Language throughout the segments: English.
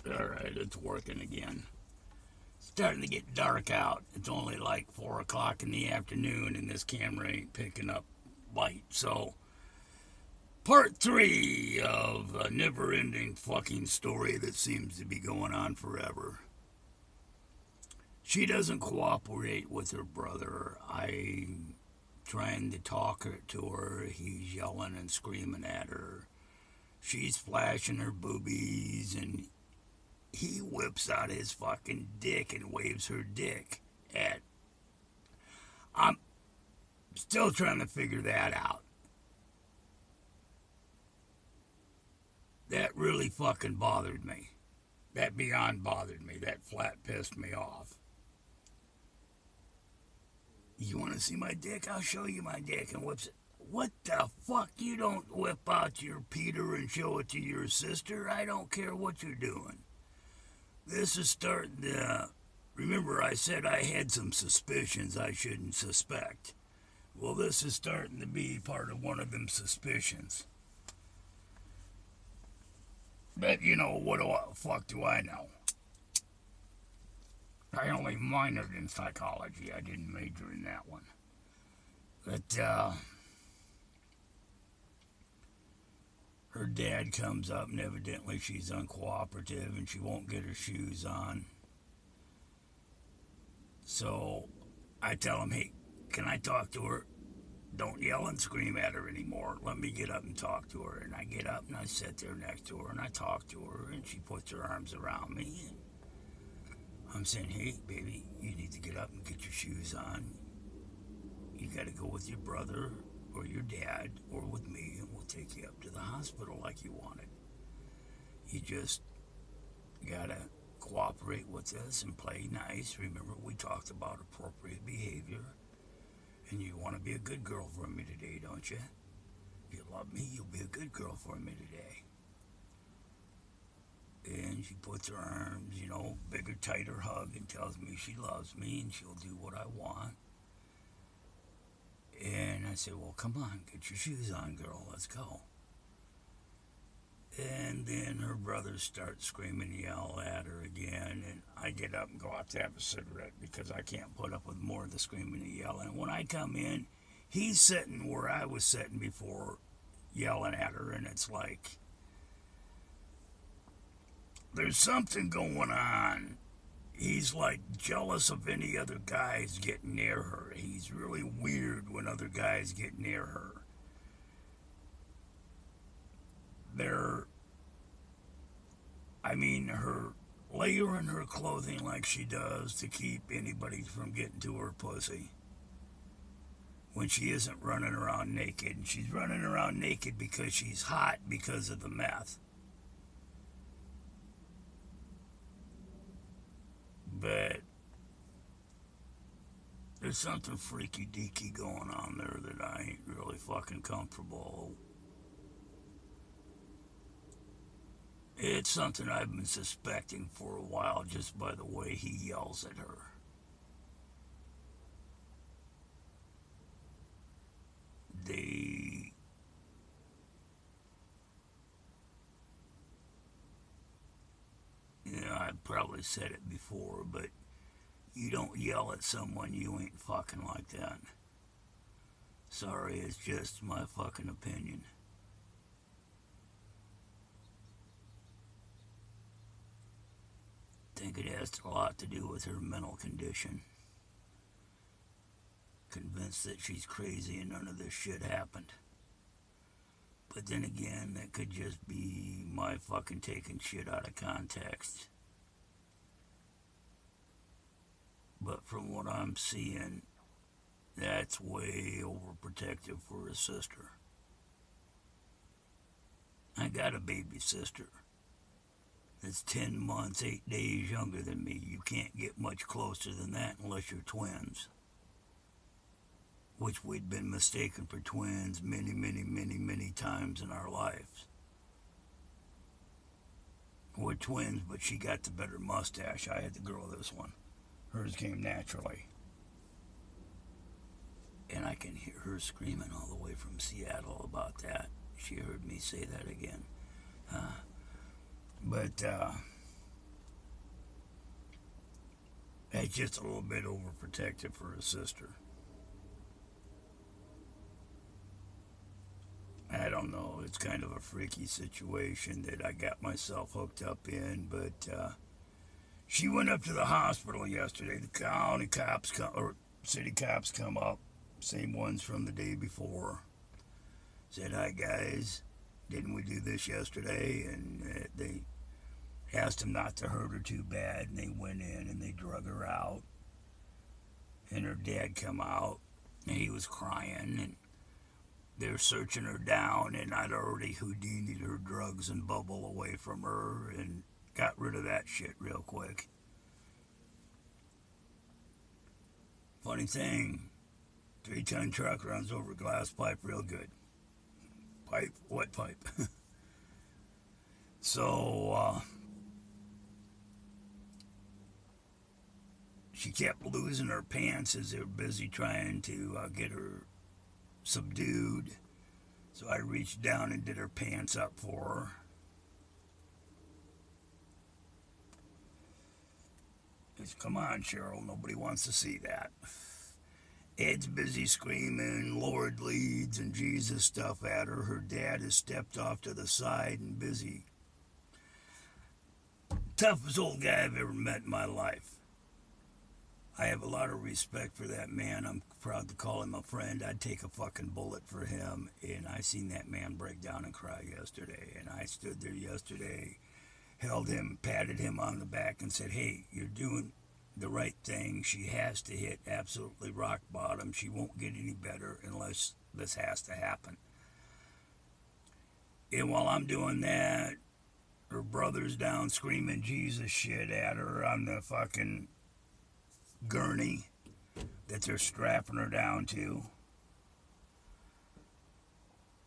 Alright, it's working again. It's starting to get dark out. It's only like 4 o'clock in the afternoon, and this camera ain't picking up light. So, part 3 of a never ending fucking story that seems to be going on forever. She doesn't cooperate with her brother. I'm trying to talk to her. He's yelling and screaming at her. She's flashing her boobies, and he whips out his fucking dick and waves her dick at. I'm still trying to figure that out. That really fucking bothered me. That beyond bothered me. That flat pissed me off. You want to see my dick? I'll show you my dick, and whips it. What the fuck? You don't whip out your Peter and show it to your sister? I don't care what you're doing. This is starting to. Remember, I said I had some suspicions I shouldn't suspect. Well, this is starting to be part of one of them suspicions. But, you know, what the fuck do I know? I only minored in psychology. I didn't major in that one. But, her dad comes up, and evidently she's uncooperative, and she won't get her shoes on. So, I tell him, hey, can I talk to her? Don't yell and scream at her anymore. Let me get up and talk to her. And I get up and I sit there next to her and I talk to her, and she puts her arms around me, and I'm saying, hey, baby, you need to get up and get your shoes on. You got to go with your brother or your dad or with me, and we'll take you up to the hospital like you wanted. You just got to cooperate with us and play nice. Remember, we talked about appropriate behavior. And you want to be a good girl for me today, don't you? If you love me, you'll be a good girl for me today. And she puts her arms, bigger, tighter hug, and tells me she loves me and she'll do what I want. And I say, well, come on, get your shoes on, girl, let's go. And then her brothers start screaming, yell at her again, and I get up and go out to have a cigarette because I can't put up with more of the screaming and yelling. And when I come in, he's sitting where I was sitting before, yelling at her, and it's like there's something going on. He's like jealous of any other guys getting near her. He's really weird when other guys get near her. Her layering her clothing like she does to keep anybody from getting to her pussy when she isn't running around naked. And she's running around naked because she's hot because of the meth. But there's something freaky deaky going on there that I ain't really fucking comfortable. It's something I've been suspecting for a while just by the way he yells at her. I've probably said it before, but you don't yell at someone you ain't fucking like that. Sorry, it's just my fucking opinion. I think it has a lot to do with her mental condition. Convinced that she's crazy and none of this shit happened. But then again, that could just be my fucking taking shit out of context. But from what I'm seeing, that's way overprotective for his sister. I got a baby sister that's 10 months, 8 days younger than me. You can't get much closer than that unless you're twins. Which we'd been mistaken for twins many, many, many, many times in our lives. We're twins, but she got the better mustache. I had to grow this one. Hers came naturally. And I can hear her screaming all the way from Seattle about that. She heard me say that again. But He's just a little bit overprotective for his sister. I don't know. It's kind of a freaky situation that I got myself hooked up in, but she went up to the hospital yesterday. The county cops or city cops come up, same ones from the day before. Said, "Hi guys, didn't we do this yesterday?" And they asked him not to hurt her too bad, and they went in and they drug her out. And her dad come out, and he was crying, and they're searching her down, and I'd already Houdini'd her drugs and bubble away from her and got rid of that shit real quick. Funny thing, 3-ton truck runs over glass pipe real good. Pipe? What pipe? So, she kept losing her pants as they were busy trying to get her subdued. So I reached down and did her pants up for her. Said, "Come on, Cheryl, nobody wants to see that." Ed's busy screaming Lord leads and Jesus stuff at her. Her dad has stepped off to the side and busy. Toughest old guy I've ever met in my life. I have a lot of respect for that man. I'm proud to call him a friend. I'd take a fucking bullet for him. And I seen that man break down and cry yesterday. And I stood there yesterday, held him, patted him on the back and said, "Hey, you're doing the right thing. She has to hit absolutely rock bottom. She won't get any better unless this has to happen." And while I'm doing that, her brother's down screaming Jesus shit at her on the fucking gurney that they're strapping her down to.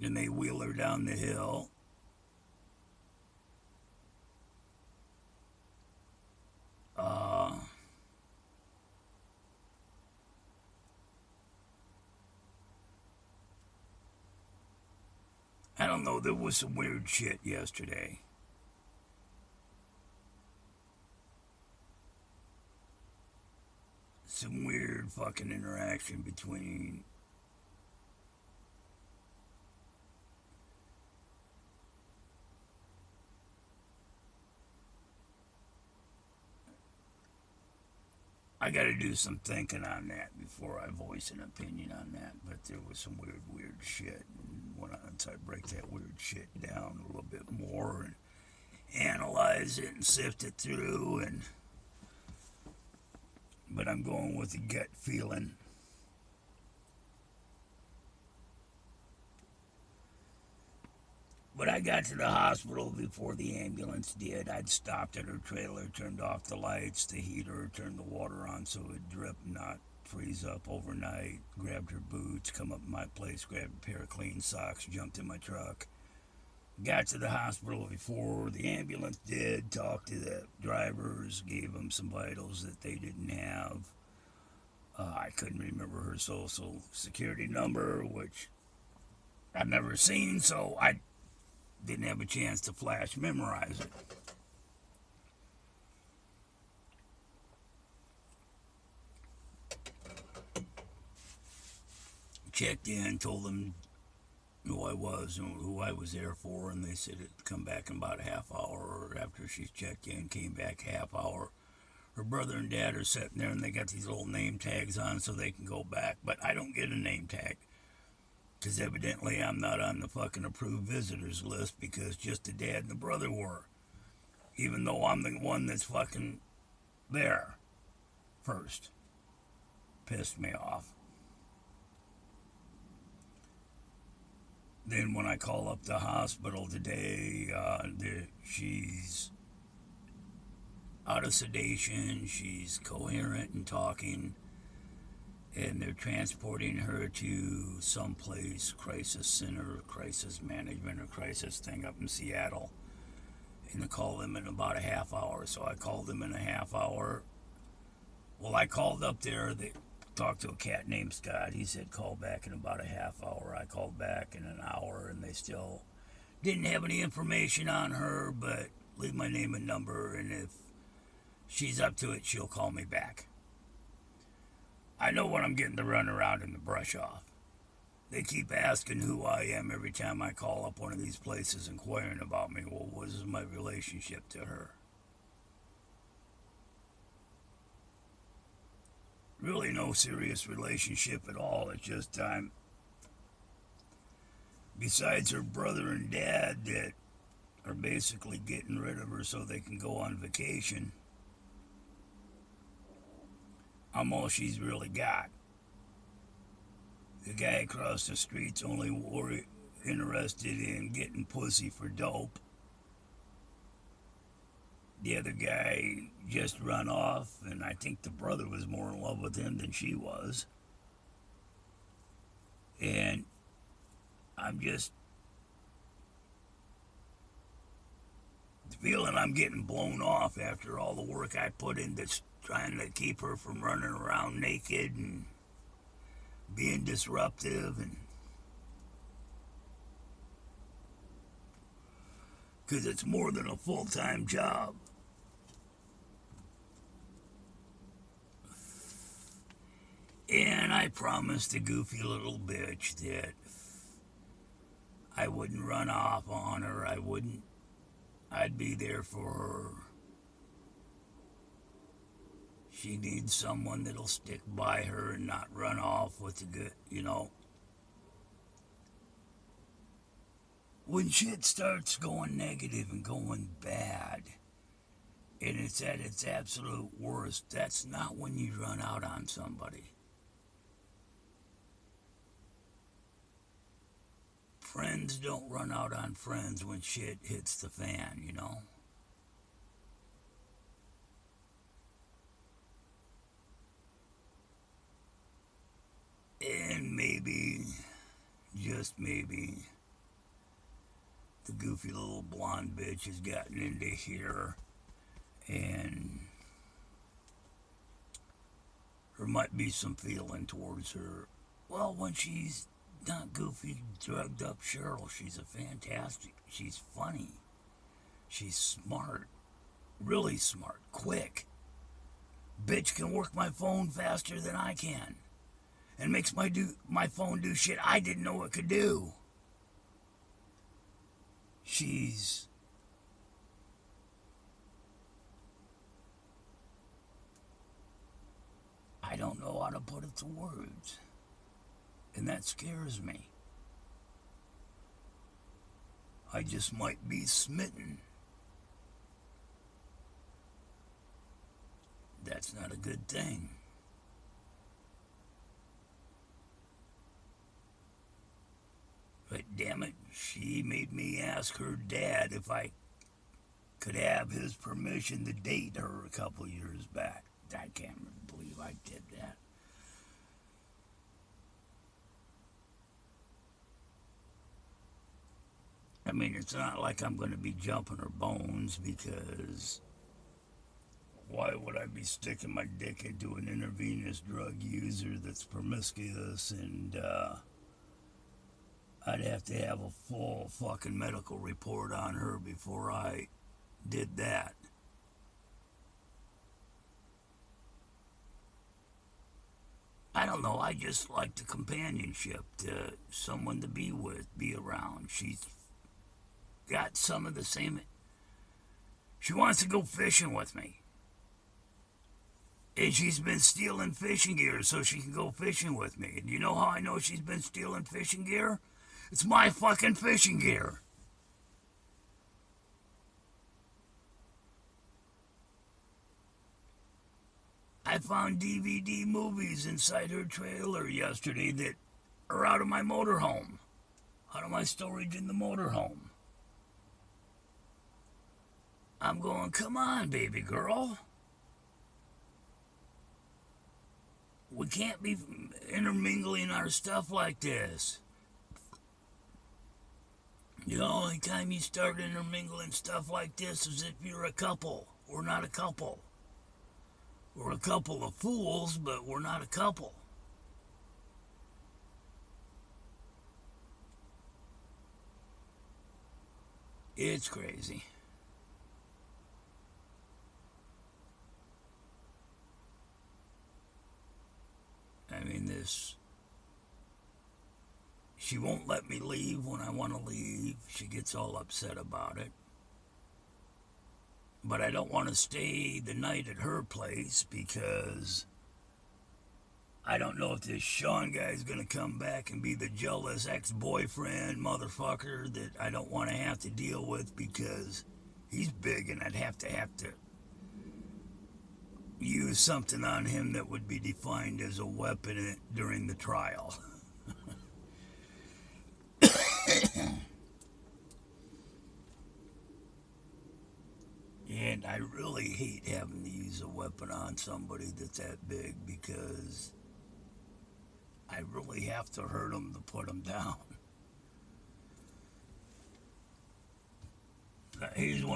And they wheel her down the hill. I don't know, there was some weird shit yesterday. Some weird fucking interaction between I got to do some thinking on that before I voice an opinion on that. But there was some weird shit. And once I break that weird shit down a little bit more and analyze it and sift it through, but I'm going with a gut feeling. But I got to the hospital before the ambulance did. I'd stopped at her trailer, turned off the lights, the heater, turned the water on so it'd drip and not freeze up overnight. Grabbed her boots, come up to my place, grabbed a pair of clean socks, jumped in my truck. Got to the hospital before the ambulance did, talked to the drivers, gave them some vitals that they didn't have. I couldn't remember her social security number, which I've never seen, so I didn't have a chance to flash memorize it. Checked in, told them who I was and who I was there for, and they said it'd come back in about a half hour. After she's checked in, came back half hour. Her brother and dad are sitting there, and they got these little name tags on so they can go back, but I don't get a name tag. Because evidently I'm not on the fucking approved visitors list because just the dad and the brother were. Even though I'm the one that's fucking there first. Pissed me off. Then when I call up the hospital today, she's out of sedation. She's coherent and talking. And they're transporting her to someplace, crisis center, crisis management, or crisis thing up in Seattle. And they call them in about a half hour. So I called them in a half hour. Well, I called up there. They talked to a cat named Scott. He said call back in about a half hour. I called back in an hour, and they still didn't have any information on her, but leave my name and number, and if she's up to it, she'll call me back. I know when I'm getting the run around and the brush off. They keep asking who I am every time I call up one of these places inquiring about me. Well, what is my relationship to her? Really no serious relationship at all. It's just besides her brother and dad that are basically getting rid of her so they can go on vacation, I'm all she's really got. The guy across the street's only interested in getting pussy for dope. The other guy just run off, and I think the brother was more in love with him than she was. And I'm just feeling I'm getting blown off after all the work I put into trying to keep her from running around naked and being disruptive, and because it's more than a full-time job. And I promised the goofy little bitch that I wouldn't run off on her. I'd be there for her. She needs someone that'll stick by her and not run off with the good, When shit starts going negative and going bad, and it's at its absolute worst, that's not when you run out on somebody. Friends don't run out on friends when shit hits the fan, And maybe, just maybe, the goofy little blonde bitch has gotten into here, and there might be some feeling towards her. Well, when she's not goofy, drugged up Cheryl, she's she's funny, she's smart, really smart, quick. Bitch can work my phone faster than I can, and makes my phone do shit I didn't know it could do. I don't know how to put it to words, and that scares me. I just might be smitten. That's not a good thing. But damn it, she made me ask her dad if I could have his permission to date her a couple years back. I can't believe I did that. I mean, it's not like I'm going to be jumping her bones, because why would I be sticking my dick into an intravenous drug user that's promiscuous? And I'd have to have a full fucking medical report on her before I did that. I don't know, I just like the companionship, to someone to be with, be around. She's got some of the same. She wants to go fishing with me. And she's been stealing fishing gear so she can go fishing with me. And you know how I know she's been stealing fishing gear? It's my fucking fishing gear. I found DVD movies inside her trailer yesterday that are out of my motorhome, out of my storage in the motorhome. I'm going, come on, baby girl. We can't be intermingling our stuff like this. The only time you start intermingling stuff like this is if you're a couple. We're not a couple. We're a couple of fools, but we're not a couple. It's crazy. mistress. She won't let me leave when I want to leave. She gets all upset about it. But I don't want to stay the night at her place because I don't know if this Sean guy's going to come back and be the jealous ex-boyfriend motherfucker that I don't want to have to deal with because he's big and I'd have to use something on him that would be defined as a weapon during the trial. And I really hate having to use a weapon on somebody that's that big because I really have to hurt them to put them down. He's one of